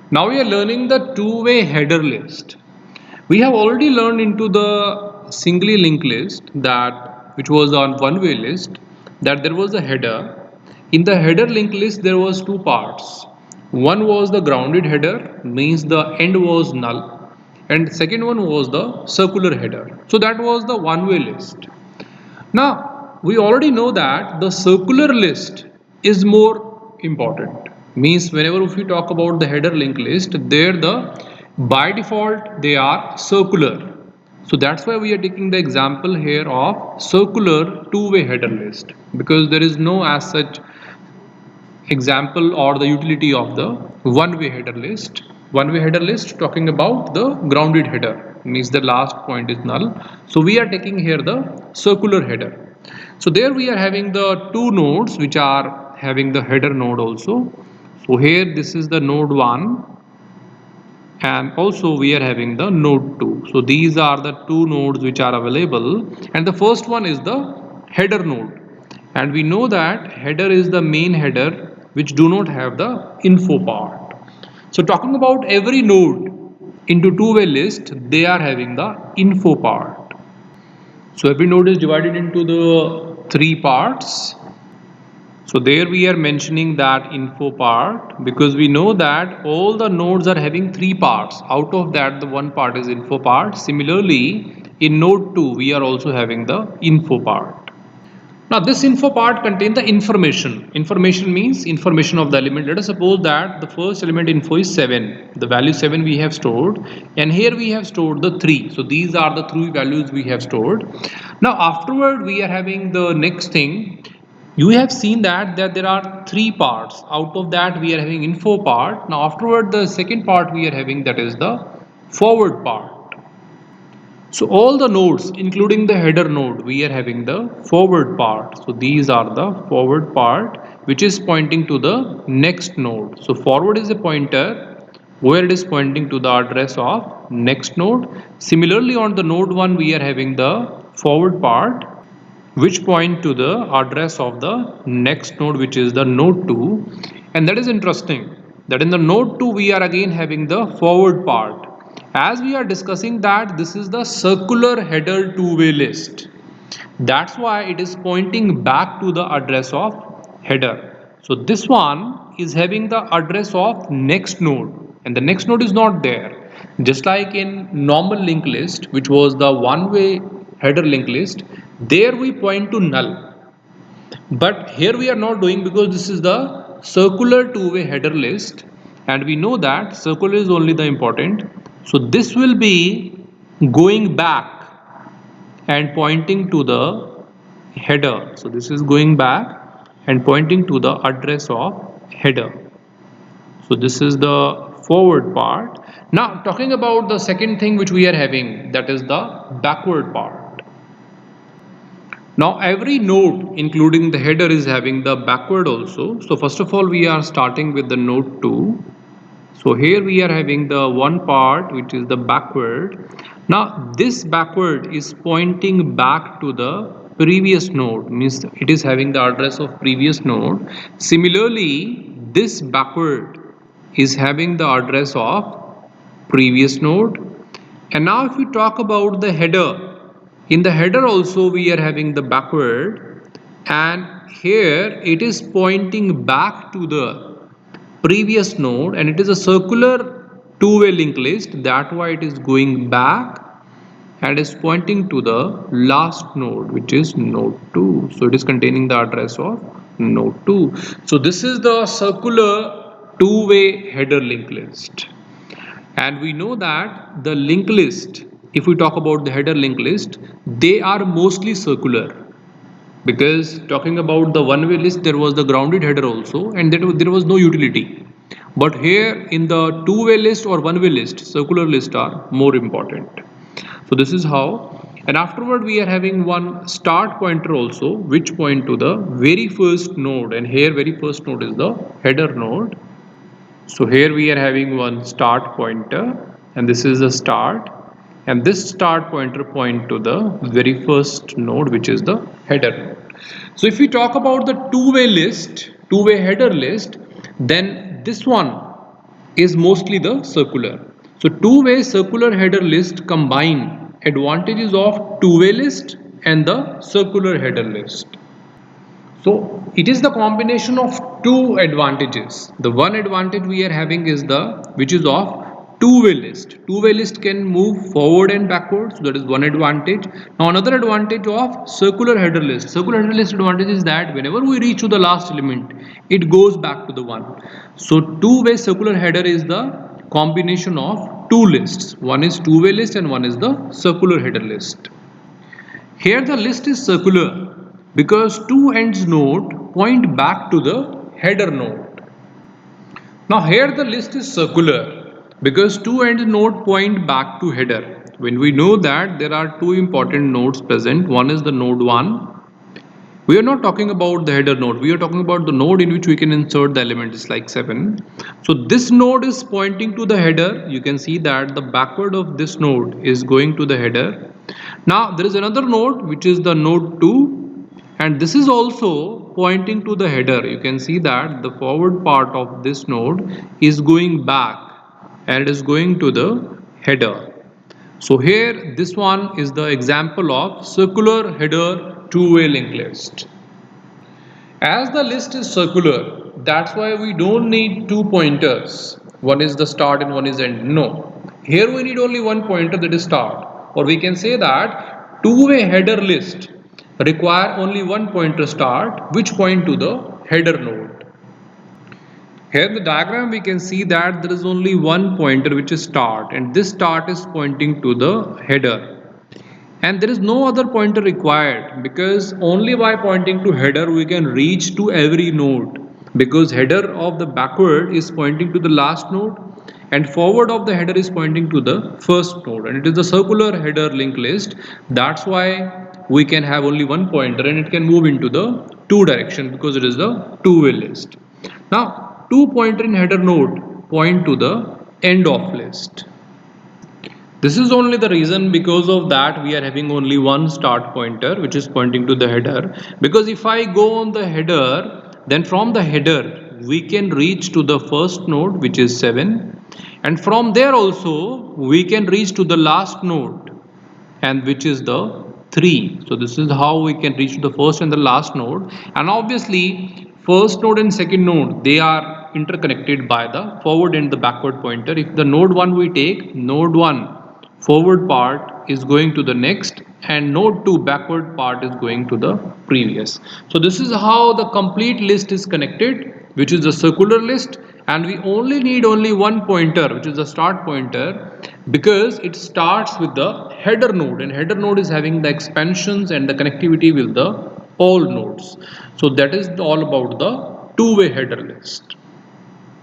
Now we are learning the two-way header list. We have already learned into the singly linked list that which was on one-way list that there was a header. In the header linked list there was two parts. One was the grounded header, means the end was null, and second one was the circular header. So that was the one-way list. Now, we already know that the circular list is more important. Means whenever if we talk about the header link list, there by default they are circular. So that's why we are taking the example here of circular two-way header list, because there is no as such example or the utility of the one-way header list. One-way header list talking about the grounded header, means the last point is null. So we are taking here the circular header. So there we are having the two nodes which are having the header node also. So here this is the node 1 and also we are having the node 2. So these are the two nodes which are available, and the first one is the header node, and we know that header is the main header which do not have the info part. So talking about every node into two-way list, they are having the info part. So every node is divided into the three parts. So there we are mentioning that info part because we know that all the nodes are having three parts. Out of that, the one part is info part. Similarly, in node 2, we are also having the info part. Now this info part contains the information. Information means information of the element. Let us suppose that the first element info is 7. The value 7 we have stored, and here we have stored the 3. So these are the three values we have stored. Now afterward we are having the next thing. You have seen that there are three parts. Out of that we are having info part. Now afterward the second part we are having, that is the forward part. So all the nodes including the header node, we are having the forward part. So these are the forward part which is pointing to the next node. So forward is a pointer where it is pointing to the address of next node. Similarly on the node 1 we are having the forward part which point to the address of the next node, which is the node 2. And that is interesting that in the node 2 we are again having the forward part, as we are discussing that this is the circular header two-way list. That's why it is pointing back to the address of header. So this one is having the address of next node, and the next node is not there. Just like in normal linked list, which was the one-way header linked list, there we point to null. But here we are not doing because this is the circular two-way header list, and we know that circular is only the important. So this will be going back and pointing to the header. So this is going back and pointing to the address of header. So this is the forward part. Now talking about the second thing which we are having, that is the backward part. Now every node including the header is having the backward also. So first of all we are starting with the node 2. So here we are having the one part which is the backward. Now this backward is pointing back to the previous node, means it is having the address of previous node. Similarly, this backward is having the address of previous node. And now if we talk about the header, in the header also we are having the backward, and here it is pointing back to the previous node, and it is a circular two-way linked list. That's why it is going back and is pointing to the last node, which is node 2. So it is containing the address of node 2. So this is the circular two-way header linked list. And we know that the linked list, if we talk about the header linked list, they are mostly circular, because talking about the one-way list there was the grounded header also, and there was no utility. But here in the two-way list or one-way list, circular list are more important. So this is how. And afterward we are having one start pointer also, which point to the very first node, and here very first node is the header node. So here we are having one start pointer, and this is the start, and this start pointer point to the very first node, which is the header node. So if we talk about the two-way list, two-way header list, then this one is mostly the circular. So two-way circular header list combine advantages of two-way list and the circular header list. So it is the combination of two advantages. The one advantage we are having is the which is of two-way list. Two-way list can move forward and backwards. So that is one advantage. Now another advantage of circular header list. Circular header list advantage is that whenever we reach to the last element, it goes back to the one. So two-way circular header is the combination of two lists. One is two-way list and one is the circular header list. Here the list is circular because two ends node point back to the header node. Now here the list is circular because two ends node point back to header. When we know that there are two important nodes present, one is the node 1. We are not talking about the header node, we are talking about the node in which we can insert the elements like 7. So this node is pointing to the header. You can see that the backward of this node is going to the header. Now there is another node which is the node 2, and this is also pointing to the header. You can see that the forward part of this node is going back and it is going to the header. So here this one is the example of circular header two-way linked list. As the list is circular, that's why we don't need two pointers. One is the start and one is end. No. Here we need only one pointer, that is start. Or we can say that two-way header list require only one pointer start, which point to the header node. Here in the diagram we can see that there is only one pointer which is start, and this start is pointing to the header. And there is no other pointer required because only by pointing to header we can reach to every node, because header of the backward is pointing to the last node and forward of the header is pointing to the first node, and it is the circular header linked list. That's why we can have only one pointer and it can move into the two direction because it is the two-way list. Now two pointer in header node point to the end of list. This is only the reason because of that we are having only one start pointer which is pointing to the header, because if I go on the header, then from the header we can reach to the first node which is 7, and from there also we can reach to the last node and which is the 3. So this is how we can reach to the first and the last node, and obviously first node and second node, they are interconnected by the forward and the backward pointer. If the node 1 we take, node 1 forward part is going to the next and node 2 backward part is going to the previous. So this is how the complete list is connected, which is the circular list, and we only need only one pointer which is the start pointer, because it starts with the header node and header node is having the expansions and the connectivity with the all nodes. So that is all about the two-way header list.